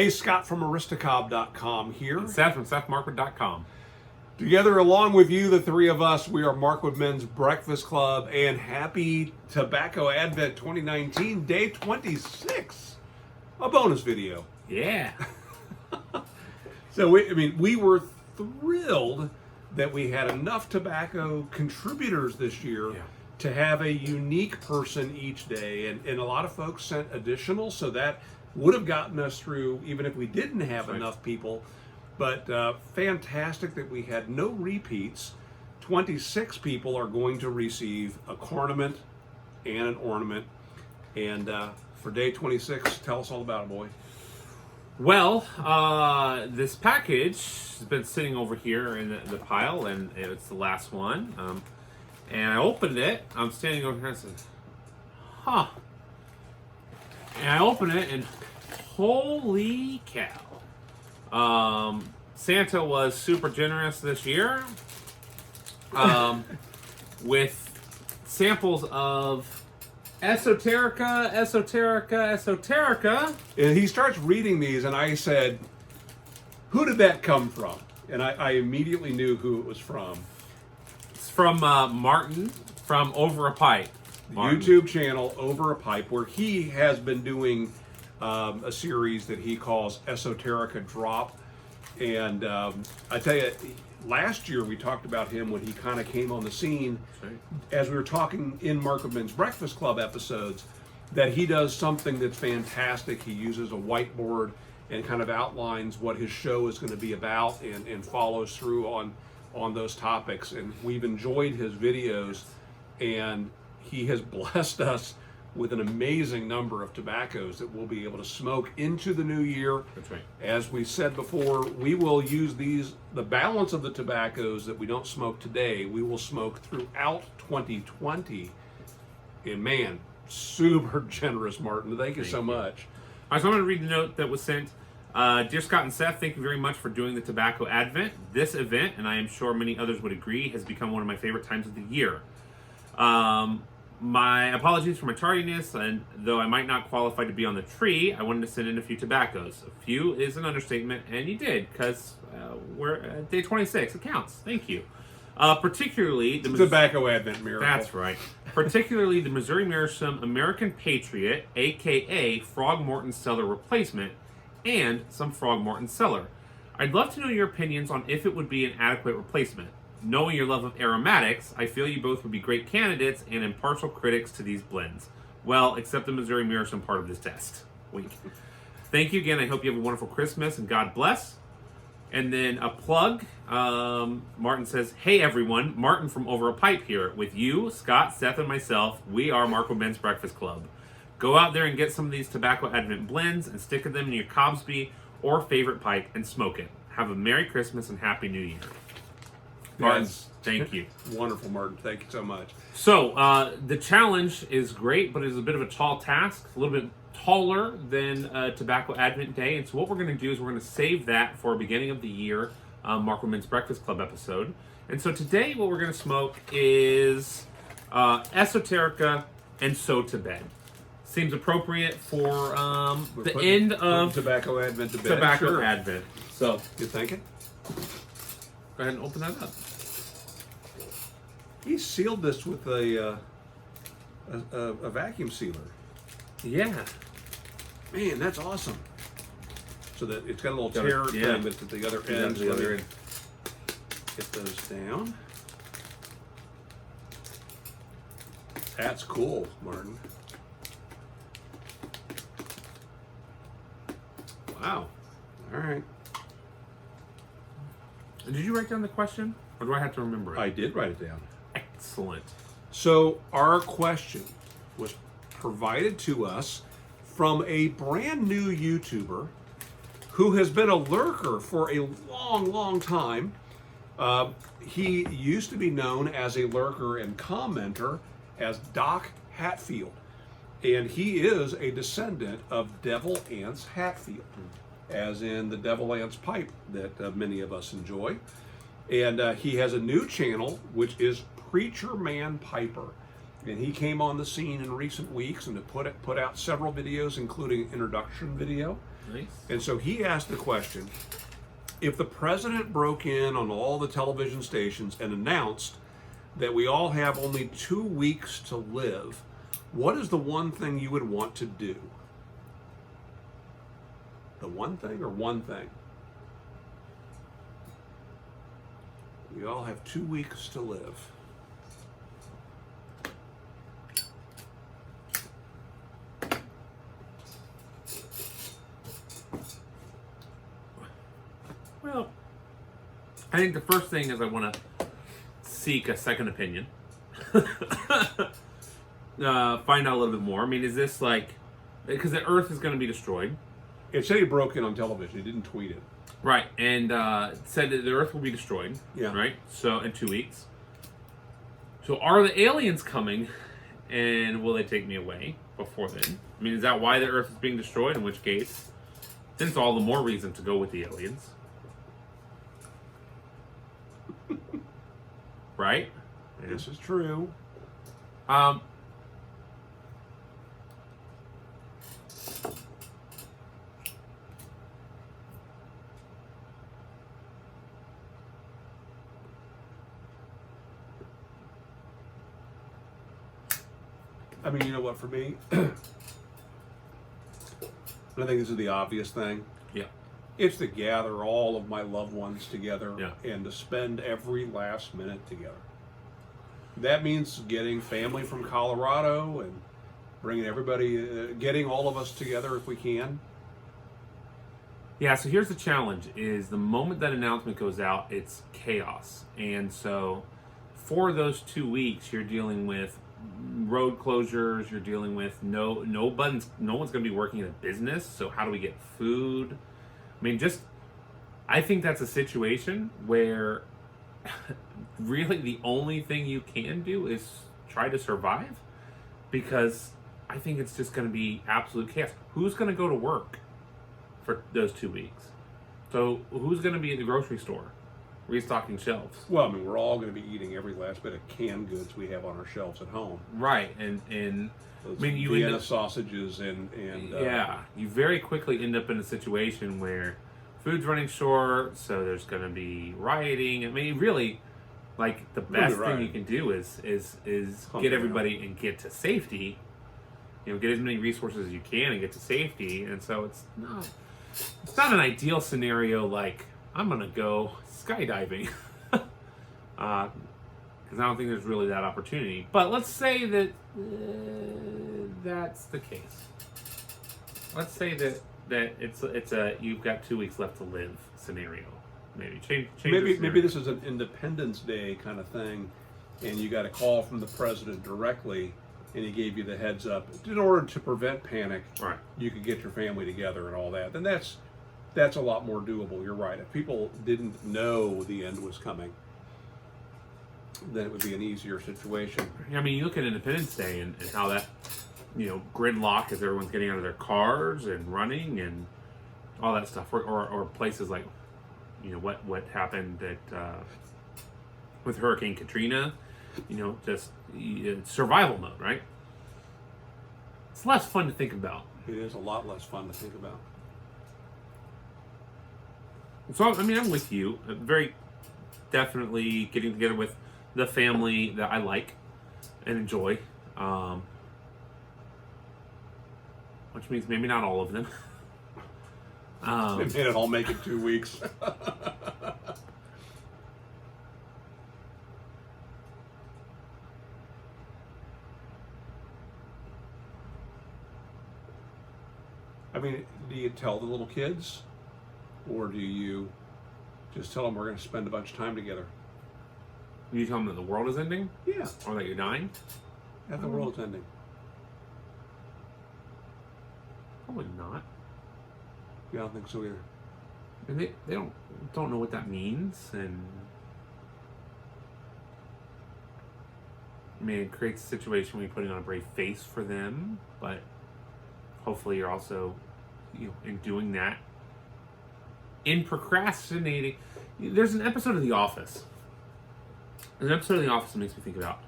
Hey, Scott from Aristocob.com here. And Seth from SethMarkwood.com. Together, along with you, the three of us, we are Markwood Men's Breakfast Club, and happy Tobacco Advent 2019, day 26. A bonus video. Yeah. So, we were thrilled that we had enough tobacco contributors this year to have a unique person each day. And a lot of folks sent additional, so that would have gotten us through even if we didn't have enough people. But fantastic that we had no repeats. 26 people are going to receive a cornament and an ornament. And for day 26, tell us all about it, boy. Well, this package has been sitting over here in the pile, and it's the last one. And I opened it. I'm standing over here and I said, huh. And I open it, and holy cow. Santa was super generous this year with samples of Esoterica. And he starts reading these, and I said, who did that come from? And I immediately knew who it was from. It's from Martin from Over a Pipe. YouTube channel Over a Pipe, where he has been doing a series that he calls Esoterica Drop. And I tell you, last year we talked about him when he kind of came on the scene, as we were talking in Markwood Men's Breakfast Club episodes, that he does something that's fantastic. He uses a whiteboard and kind of outlines what his show is going to be about, and follows through on those topics. And we've enjoyed his videos, and he has blessed us with an amazing number of tobaccos that we'll be able to smoke into the new year. That's right. As we said before, we will use the balance of the tobaccos that we don't smoke today, we will smoke throughout 2020. And man, super generous, Martin. Thank you so much. All right, so I'm going to read the note that was sent. Dear Scott and Seth, thank you very much for doing the Tobacco Advent. This event, and I am sure many others would agree, has become one of my favorite times of the year. My apologies for my tardiness, and though I might not qualify to be on the tree, I wanted to send in a few tobaccos. A few is an understatement, and you did, because we're at day 26. It counts. Thank you. Particularly the Tobacco Advent miracle. That's right. Particularly the Missouri Meerschaum American Patriot, aka Frog Morton Cellar replacement, and some Frog Morton Cellar. I'd love to know your opinions on if it would be an adequate replacement. Knowing your love of aromatics, I feel you both would be great candidates and impartial critics to these blends. Well, except the Missouri Meerschaum part of this test. Wink. Thank you again. I hope you have a wonderful Christmas and God bless. And then a plug. Martin says, hey everyone, Martin from Over a Pipe here. With you, Scott, Seth, and myself, we are Markwood Men's Breakfast Club. Go out there and get some of these Tobacco Advent blends and stick them in your Cobsby or favorite pipe and smoke it. Have a Merry Christmas and Happy New Year. Martin, thank you. Wonderful, Martin. Thank you so much. So, the challenge is great, but it's a bit of a tall task. It's a little bit taller than Tobacco Advent Day. And so what we're going to do is we're going to save that for a beginning of the year Markwood Men's Breakfast Club episode. And so today what we're going to smoke is Esoterica and So to Bed. Seems appropriate for the end of Tobacco Advent to bed. Tobacco Advent. So, you thinking? Go ahead and open that up. He sealed this with a vacuum sealer. Yeah. Man, that's awesome. So that it's got a little tear thing, but at the other end. Get those down. That's cool, Martin. Wow. All right. Did you write down the question? Or do I have to remember it? I did write it down. Excellent. So our question was provided to us from a brand new YouTuber who has been a lurker for a long time. He used to be known as a lurker and commenter as Doc Hatfield. And he is a descendant of Devil Anse Hatfield, as in the Devil Anse pipe that many of us enjoy. And he has a new channel, which is Preacherman Piper. And he came on the scene in recent weeks and put out several videos, including an introduction video. Nice. And so he asked the question, if the president broke in on all the television stations and announced that we all have only 2 weeks to live, what is the one thing you would want to do? The one thing or one thing? We all have 2 weeks to live. Well, I think the first thing is I want to seek a second opinion. Find out a little bit more. I mean, is this like, because the Earth is going to be destroyed. It said he broke in on television. He didn't tweet it. Right, and said that the Earth will be destroyed. Yeah. Right, so in 2 weeks. So are the aliens coming, and will they take me away before then? I mean, is that why the Earth is being destroyed? In which case, then it's all the more reason to go with the aliens. Right? This is true. I mean, you know what, for me, I think this is the obvious thing. Yeah. It's to gather all of my loved ones together Yeah. and to spend every last minute together. That means getting family from Colorado and bringing everybody, getting all of us together if we can. Yeah, so here's the challenge, is the moment that announcement goes out, it's chaos. And so for those 2 weeks, you're dealing with road closures, you're dealing with no one's going to be working in a business, so how do we get food? I mean, I think that's a situation where really the only thing you can do is try to survive, because I think it's just going to be absolute chaos. Who's going to go to work for those 2 weeks? So who's going to be at the grocery store restocking shelves? Well, I mean, we're all going to be eating every last bit of canned goods we have on our shelves at home. Right, and Those I mean, you Vienna end up, sausages and you very quickly end up in a situation where food's running short, so there's going to be rioting. I mean, really, like, the best thing you can do is get everybody and get to safety. You know, get as many resources as you can and get to safety. And so it's not an ideal scenario like, I'm going to go skydiving. Because I don't think there's really that opportunity. But let's say that that's the case. Let's say that it's a you've got 2 weeks left to live scenario. Maybe change maybe this is an Independence Day kind of thing, and you got a call from the president directly, and he gave you the heads up in order to prevent panic. Right. You could get your family together and all that. Then that's a lot more doable. You're right. If people didn't know the end was coming, then it would be an easier situation. I mean, you look at Independence Day and how that, gridlock as everyone's getting out of their cars and running and all that stuff, or places like, what happened with Hurricane Katrina, just survival mode, right? It's less fun to think about. It is a lot less fun to think about. So, I mean, I'm with you. Very definitely getting together with the family that I like and enjoy. Which means maybe not all of them. They made it all make it 2 weeks. I mean, do you tell the little kids? Or do you just tell them we're going to spend a bunch of time together? You tell them that the world is ending? Yeah. Or that you're dying? That the world's ending. Probably not. Yeah, I don't think so either. And they don't know what that means, and I mean, it creates a situation where you're putting on a brave face for them, but hopefully you're also, in doing that, in procrastinating. There's an episode of The Office. There's an episode of The Office that makes me think about.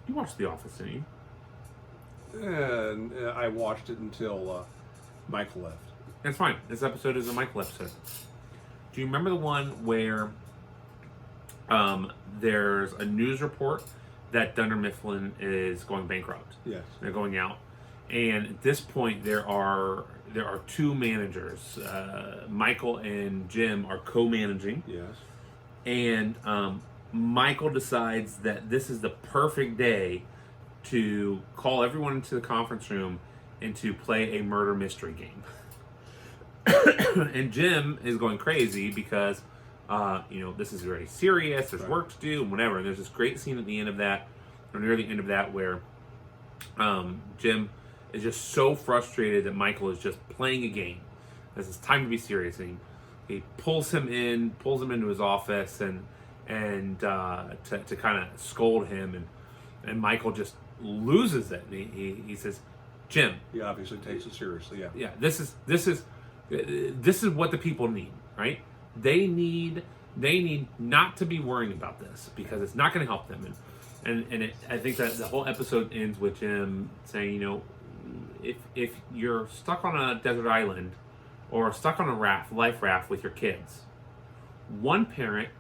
You watched The Office, didn't you? And I watched it until Michael left. That's fine. This episode is a Michael episode. Do you remember the one where there's a news report that Dunder Mifflin is going bankrupt? Yes. They're going out. And at this point, there are two managers. Michael and Jim are co-managing. Yes. And Michael decides that this is the perfect day to call everyone into the conference room and to play a murder mystery game. And Jim is going crazy because, this is very serious. There's work to do and whatever. And there's this great scene at the end of that, or near the end of that, where Jim is just so frustrated that Michael is just playing a game. It's time to be serious. And he pulls him into his office and to kind of scold him, and Michael just loses it. And he says, Jim. He obviously takes it seriously. Yeah. Yeah. This is what the people need, right? They need not to be worrying about this because it's not going to help them. And I think that the whole episode ends with Jim saying, if you're stuck on a desert island or stuck on a life raft with your kids, one parent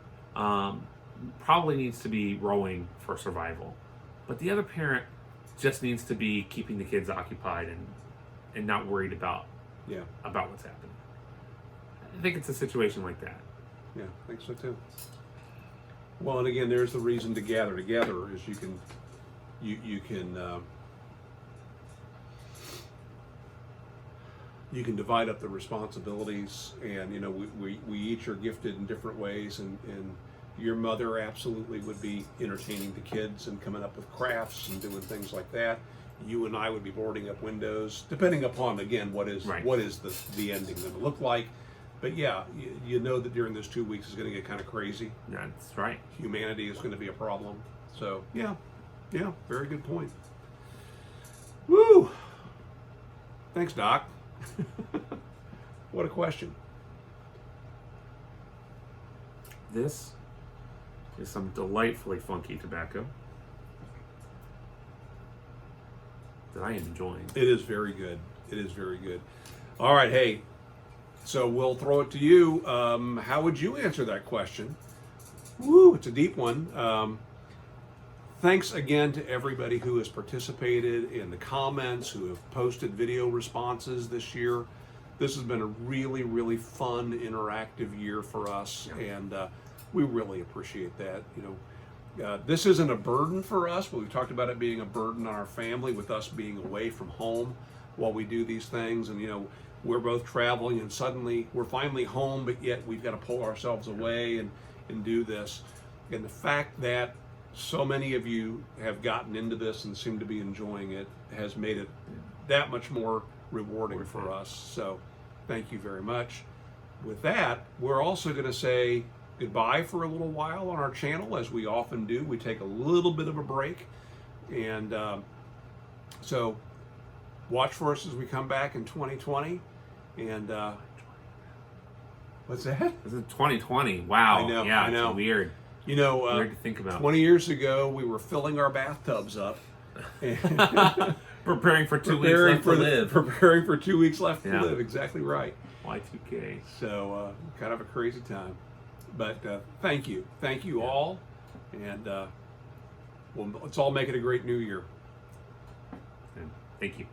probably needs to be rowing for survival, but the other parent just needs to be keeping the kids occupied and not worried about what's happening. I think it's a situation like that. Yeah, I think so too. Well, and again, there's the reason to gather together is you can divide up the responsibilities, and we each are gifted in different ways, and your mother absolutely would be entertaining the kids and coming up with crafts and doing things like that. You and I would be boarding up windows, depending upon, again, what is the ending going to look like. But yeah, you know that during those 2 weeks is going to get kind of crazy. That's right. Humanity is going to be a problem. So yeah, very good point. Woo! Thanks, Doc. What a question. This is some delightfully funky tobacco that I am enjoying. It is very good. It is very good. All right, hey, so we'll throw it to you. How would you answer that question? Woo, it's a deep one. Thanks again to everybody who has participated in the comments, who have posted video responses this year. This has been a really, really fun, interactive year for us, and we really appreciate that. This isn't a burden for us, but we've talked about it being a burden on our family with us being away from home while we do these things. And, we're both traveling, and suddenly we're finally home, but yet we've got to pull ourselves away and do this. And the fact that so many of you have gotten into this and seem to be enjoying it has made it that much more rewarding for us. So thank you very much. With that, we're also going to say goodbye for a little while on our channel, as we often do. We take a little bit of a break, and so watch for us as we come back in 2020. And what's that? This is 2020. Wow. I know. Yeah, I know. It's weird. Weird to think about. 20 years ago, we were filling our bathtubs up. Preparing for 2 weeks left to live. Preparing for 2 weeks left to live. Exactly right. Y2K. So kind of a crazy time. But thank you. Thank you all. And let's all make it a great new year. And thank you.